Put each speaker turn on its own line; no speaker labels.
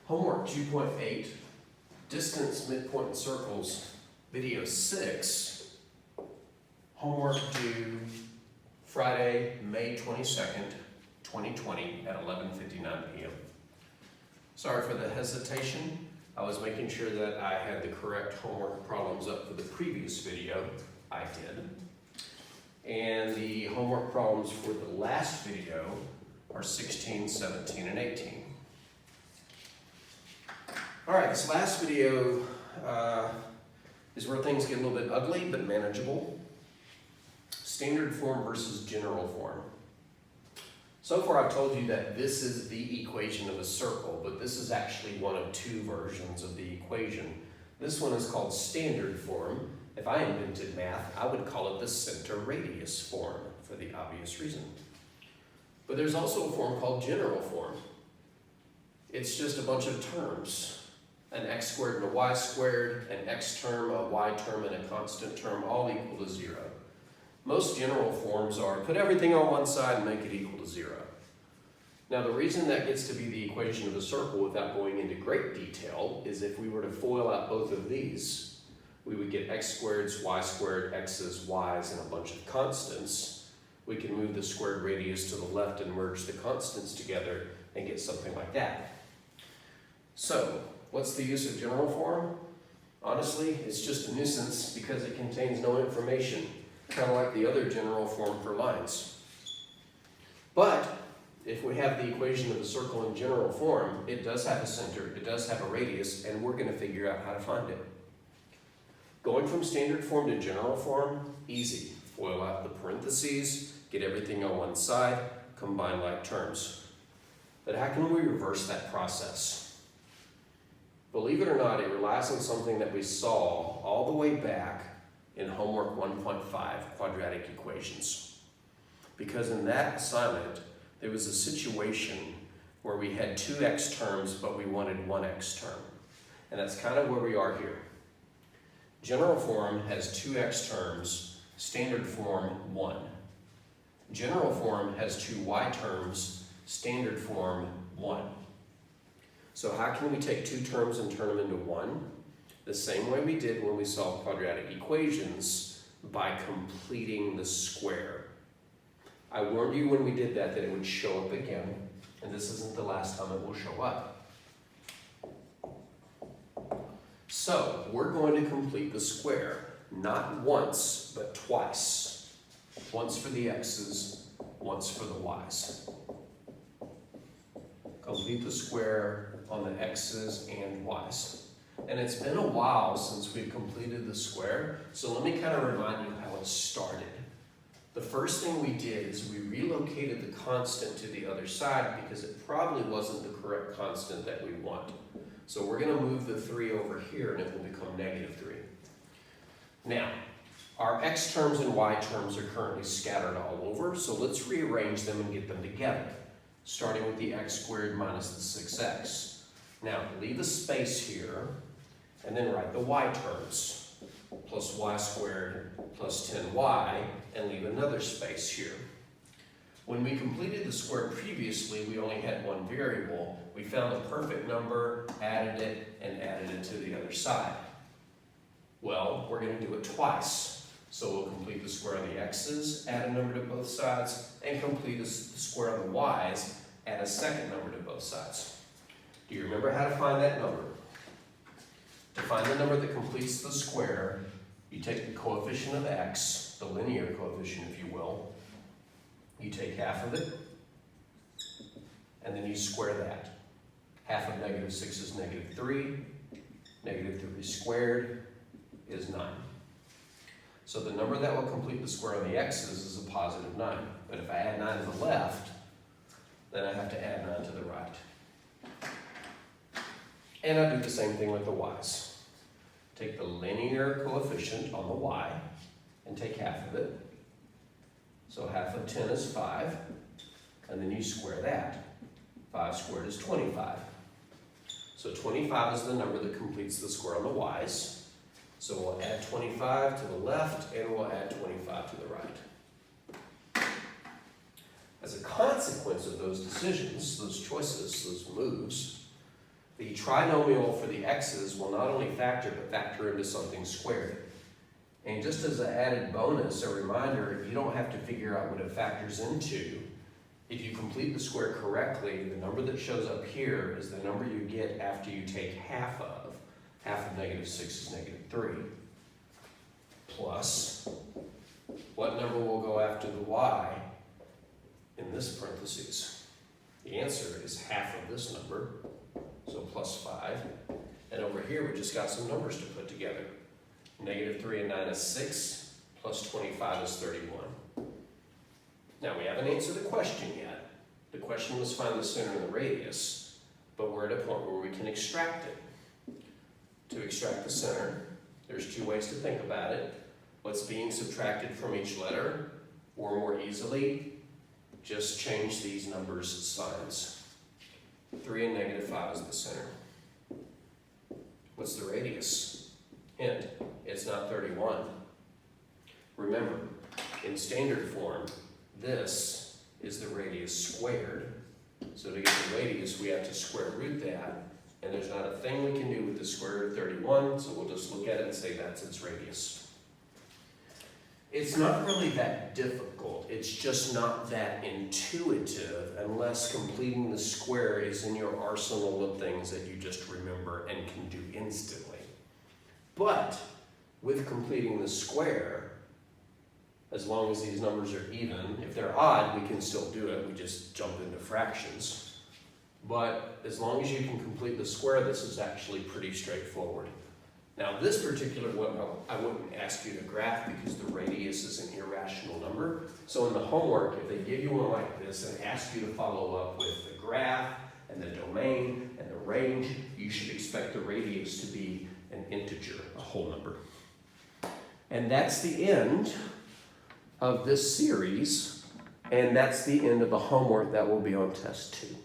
Homework 2.8, Distance, Midpoint, and Circles, Video 6. Homework due Friday, May 22nd, 2020 at 11:59 p.m. Sorry for the hesitation. I was making sure that I had the correct homework problems up for the previous video. I did. And the homework problems for the last video are 16, 17, and 18. All right, this last video is where things get a little bit ugly, but manageable. Standard form versus general form. So far I've told you that this is the equation of a circle, but this is actually one of two versions of the equation. This one is called standard form. If I invented math, I would call it the center radius form for the obvious reason. But there's also a form called general form. It's just a bunch of terms. An x squared and a y squared, an x term, a y term, and a constant term, all equal to 0. Most general forms are put everything on one side and make it equal to 0. Now the reason that gets to be the equation of a circle without going into great detail is if we were to FOIL out both of these, we would get x squareds, y squared, x's, y's, and a bunch of constants. We can move the squared radius to the left and merge the constants together and get something like that. So, what's the use of general form? Honestly, it's just a nuisance because it contains no information, kind of like the other general form for lines. But if we have the equation of a circle in general form, it does have a center, it does have a radius, and we're going to figure out how to find it. Going from standard form to general form, easy. FOIL out the parentheses, get everything on one side, combine like terms. But how can we reverse that process? Believe it or not, it relies on something that we saw all the way back in homework 1.5, quadratic equations. Because in that assignment, there was a situation where we had two x terms, but we wanted one x term. And that's kind of where we are here. General form has two x terms, standard form 1. General form has two y terms, standard form 1. So how can we take two terms and turn them into one? The same way we did when we solved quadratic equations, by completing the square. I warned you when we did that it would show up again, and this isn't the last time it will show up. So we're going to complete the square, not once, but twice. Once for the x's, once for the y's. Complete the square on the x's and y's. And it's been a while since we've completed the square, so let me kind of remind you how it started. The first thing we did is we relocated the constant to the other side because it probably wasn't the correct constant that we want. So we're going to move the 3 over here and it will become -3. Now, our x terms and y terms are currently scattered all over, so let's rearrange them and get them together, starting with the x squared minus the 6x. Now, leave a space here, and then write the y terms, plus y squared plus 10y, and leave another space here. When we completed the square previously, we only had one variable. We found a perfect number, added it, and added it to the other side. Well, we're going to do it twice. So we'll complete the square on the x's, add a number to both sides, and complete the square on the y's, add a second number to both sides. Do you remember how to find that number? To find the number that completes the square, you take the coefficient of x, the linear coefficient if you will, you take half of it, and then you square that. Half of -6 is -3, -3 squared is 9. So the number that will complete the square on the x's is a positive 9. But if I add 9 to the left, then I have to add 9 to the right. And I do the same thing with the y's. Take the linear coefficient on the y and take half of it. So half of 10 is 5, and then you square that. 5 squared is 25. So 25 is the number that completes the square on the y's. So we'll add 25 to the left, and we'll add 25 to the right. As a consequence of those decisions, those choices, those moves, The trinomial for the x's will not only factor, but factor into something squared. And just as an added bonus, a reminder, you don't have to figure out what it factors into. If you complete the square correctly, the number that shows up here is the number you get after you take half of. Half of -6 is -3. Plus, what number will go after the y in this parentheses? The answer is half of this number, so plus 5. And over here, we just got some numbers to put together. -3 and 9 is 6, plus 25 is 31. Now, we haven't answered the question yet. The question was find the center and the radius, but we're at a point where we can extract it. To extract the center, there's two ways to think about it. What's being subtracted from each letter, or more easily, just change these numbers' signs. 3 and -5 is the center. What's the radius? Hint, it's not 31. Remember, in standard form, this is the radius squared. So to get the radius, we have to square root that, and there's not a thing we can do with the square root of 31, so we'll just look at it and say that's its radius. It's not really that difficult, it's just not that intuitive unless completing the square is in your arsenal of things that you just remember and can do instantly. But with completing the square, as long as these numbers are even, if they're odd, we can still do it, we just jump into fractions. But as long as you can complete the square, this is actually pretty straightforward. Now this particular one, I wouldn't ask you to graph because the radius is an irrational number. So in the homework, if they give you one like this and ask you to follow up with the graph and the domain and the range, you should expect the radius to be an integer, a whole number. And that's the end of this series, and that's the end of the homework that will be on test 2.